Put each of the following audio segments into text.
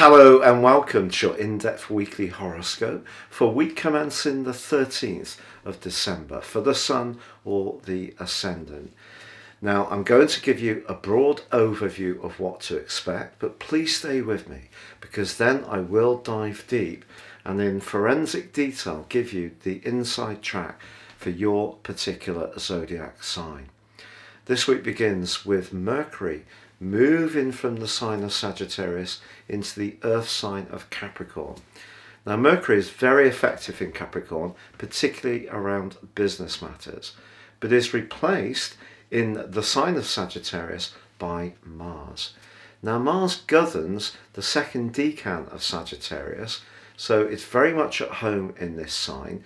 Hello and welcome to your in-depth weekly horoscope for week commencing the 13th of December for the Sun or the Ascendant. Now I'm going to give you a broad overview of what to expect, but please stay with me because then I will dive deep and in forensic detail give you the inside track for your particular zodiac sign. This week begins with Mercury moving from the sign of Sagittarius into the earth sign of Capricorn. Now Mercury is very effective in Capricorn, particularly around business matters, but is replaced in the sign of Sagittarius by Mars. Now Mars governs the second decan of Sagittarius, so it's very much at home in this sign.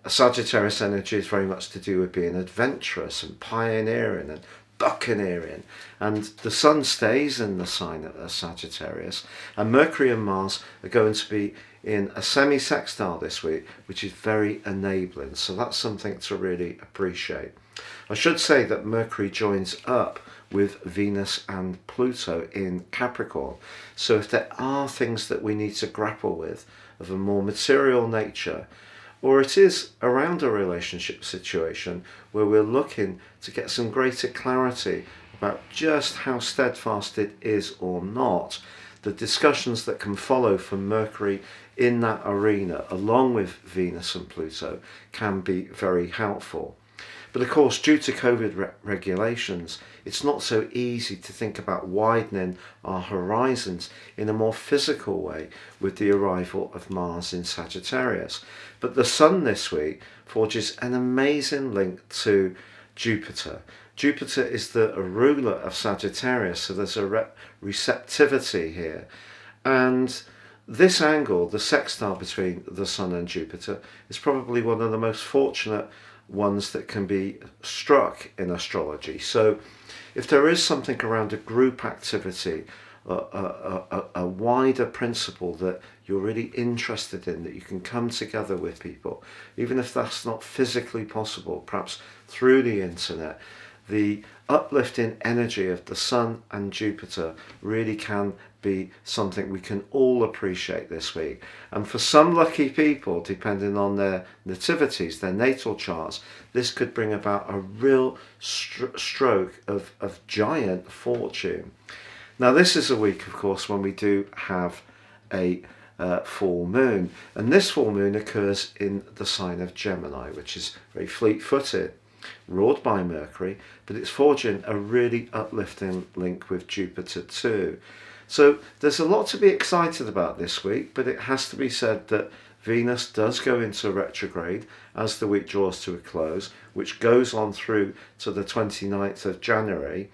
Sagittarius energy is very much to do with being adventurous and pioneering and buccaneering, and the Sun stays in the sign of Sagittarius, and Mercury and Mars are going to be in a semi-sextile this week, which is very enabling, so that's something to really appreciate. I should say that Mercury joins up with Venus and Pluto in Capricorn, so if there are things that we need to grapple with of a more material nature, or it is around a relationship situation where we're looking to get some greater clarity about just how steadfast it is or not, the discussions that can follow from Mercury in that arena, along with Venus and Pluto, can be very helpful. But of course, due to COVID regulations, it's not so easy to think about widening our horizons in a more physical way with the arrival of Mars in Sagittarius. But the Sun this week forges an amazing link to Jupiter. Jupiter is the ruler of Sagittarius, so there's a receptivity here. And this angle, the sextile between the Sun and Jupiter, is probably one of the most fortunate ones that can be struck in astrology. So if there is something around a group activity, a wider principle that you're really interested in, that you can come together with people, even if that's not physically possible, perhaps through the internet, the uplifting energy of the Sun and Jupiter really can be something we can all appreciate this week. And for some lucky people, depending on their nativities, their natal charts, this could bring about a real stroke of giant fortune. Now this is a week, of course, when we do have a full moon, and this full moon occurs in the sign of Gemini, which is very fleet-footed, ruled by Mercury, but it's forging a really uplifting link with Jupiter too. So there's a lot to be excited about this week, but it has to be said that Venus does go into retrograde as the week draws to a close, which goes on through to the 29th of January.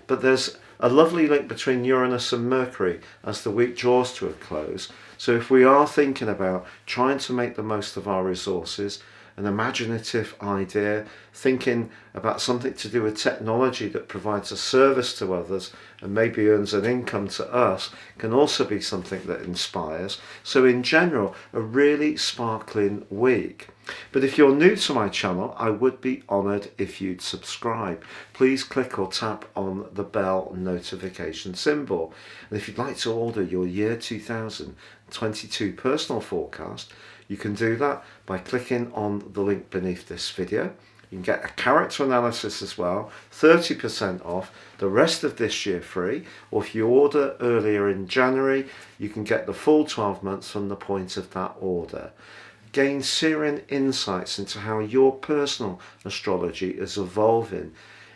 But there's a lovely link between Uranus and Mercury as the week draws to a close. So if we are thinking about trying to make the most of our resources, an imaginative idea, thinking about something to do with technology that provides a service to others and maybe earns an income to us, can also be something that inspires. So in general, a really sparkling week. But if you're new to my channel, I would be honoured if you'd subscribe. Please click or tap on the bell notification symbol. And if you'd like to order your year 2022 personal forecast, you can do that by clicking on the link beneath this video. You can get a character analysis as well, 30% off, the rest of this year free, or if you order earlier in January, you can get the full 12 months from the point of that order. Gain searing insights into how your personal astrology is evolving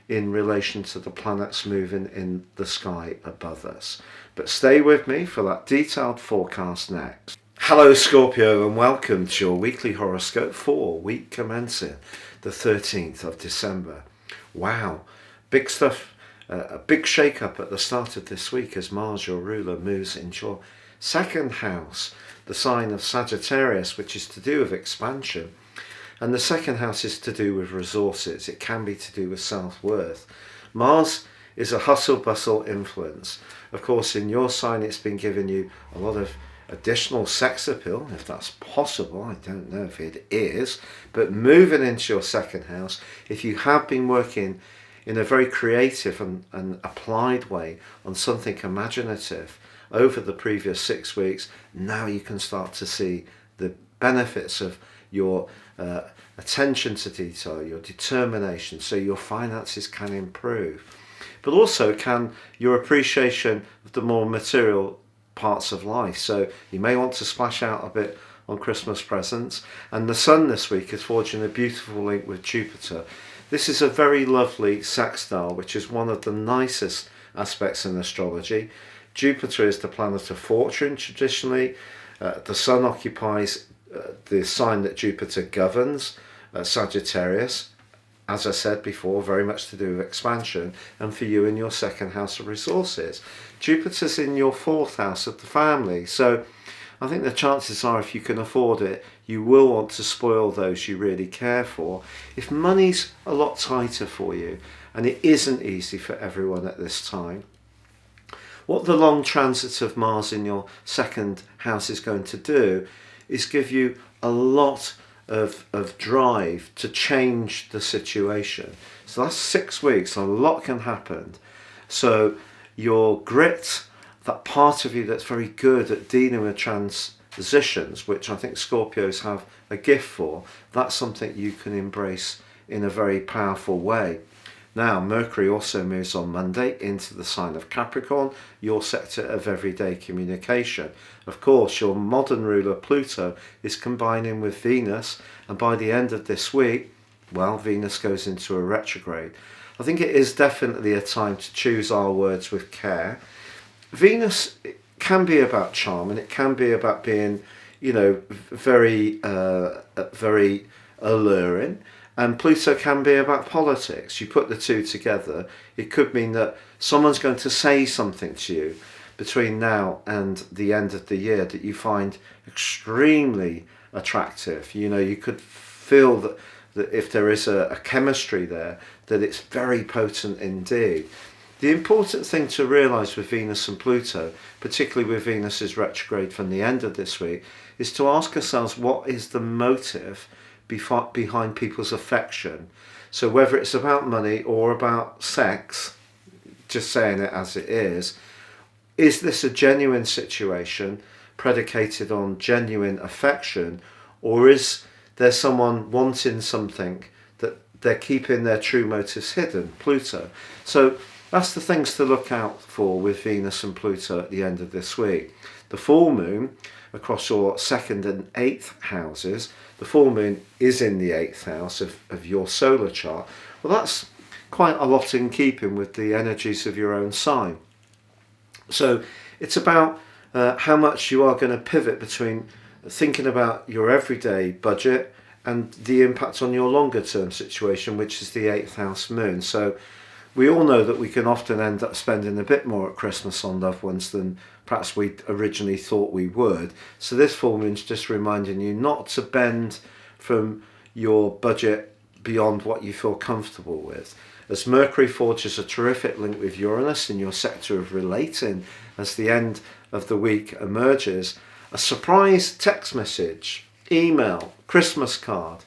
in relation to the planets moving in the sky above us. But stay with me for that detailed forecast next. Hello Scorpio and welcome to your weekly horoscope for week commencing the 13th of December. Wow, big stuff, a big shake-up at the start of this week as Mars, your ruler, moves into your second house, the sign of Sagittarius, which is to do with expansion. And the second house is to do with resources. It can be to do with self-worth. Mars is a hustle-bustle influence. Of course, in your sign, it's been giving you a lot of additional sex appeal, if that's possible. I don't know if it is, but moving into your second house, if you have been working in a very creative and applied way on something imaginative, over the previous 6 weeks, now you can start to see the benefits of your attention to detail, your determination, so your finances can improve. But also can your appreciation of the more material parts of life. So you may want to splash out a bit on Christmas presents. And the Sun this week is forging a beautiful link with Jupiter. This is a very lovely sextile, which is one of the nicest aspects in astrology. Jupiter is the planet of fortune traditionally. The Sun occupies the sign that Jupiter governs, Sagittarius. As I said before, very much to do with expansion, and for you in your second house of resources. Jupiter's in your fourth house of the family, so I think the chances are, if you can afford it, you will want to spoil those you really care for. If money's a lot tighter for you, and it isn't easy for everyone at this time, what the long transit of Mars in your second house is going to do is give you a lot of drive to change the situation. So that's 6 weeks, a lot can happen. So your grit, that part of you that's very good at dealing with transitions, which I think Scorpios have a gift for, that's something you can embrace in a very powerful way. Now, Mercury also moves on Monday into the sign of Capricorn, your sector of everyday communication. Of course, your modern ruler Pluto is combining with Venus, and by the end of this week, well, Venus goes into a retrograde. I think it is definitely a time to choose our words with care. Venus can be about charm, and it can be about being, very alluring. And Pluto can be about politics. You put the two together, it could mean that someone's going to say something to you between now and the end of the year that you find extremely attractive. You could feel that if there is a chemistry there, that it's very potent indeed. The important thing to realise with Venus and Pluto, particularly with Venus's retrograde from the end of this week, is to ask ourselves, what is the motive behind people's affection? So whether it's about money or about sex, just saying it as it is this a genuine situation predicated on genuine affection, or is there someone wanting something that they're keeping their true motives hidden? Pluto. So that's the things to look out for with Venus and Pluto at the end of this week. The full moon across your second and eighth houses. The full moon is in the eighth house of your solar chart. Well, that's quite a lot in keeping with the energies of your own sign. So it's about how much you are going to pivot between thinking about your everyday budget and the impact on your longer term situation, which is the eighth house moon. So we all know that we can often end up spending a bit more at Christmas on loved ones than perhaps we originally thought we would. So this full moon's just reminding you not to bend from your budget beyond what you feel comfortable with. As Mercury forges a terrific link with Uranus in your sector of relating as the end of the week emerges, a surprise text message, email, Christmas card,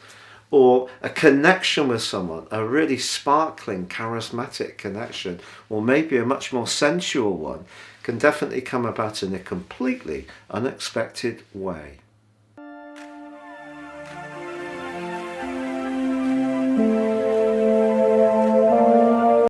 or a connection with someone, a really sparkling, charismatic connection, or maybe a much more sensual one, can definitely come about in a completely unexpected way.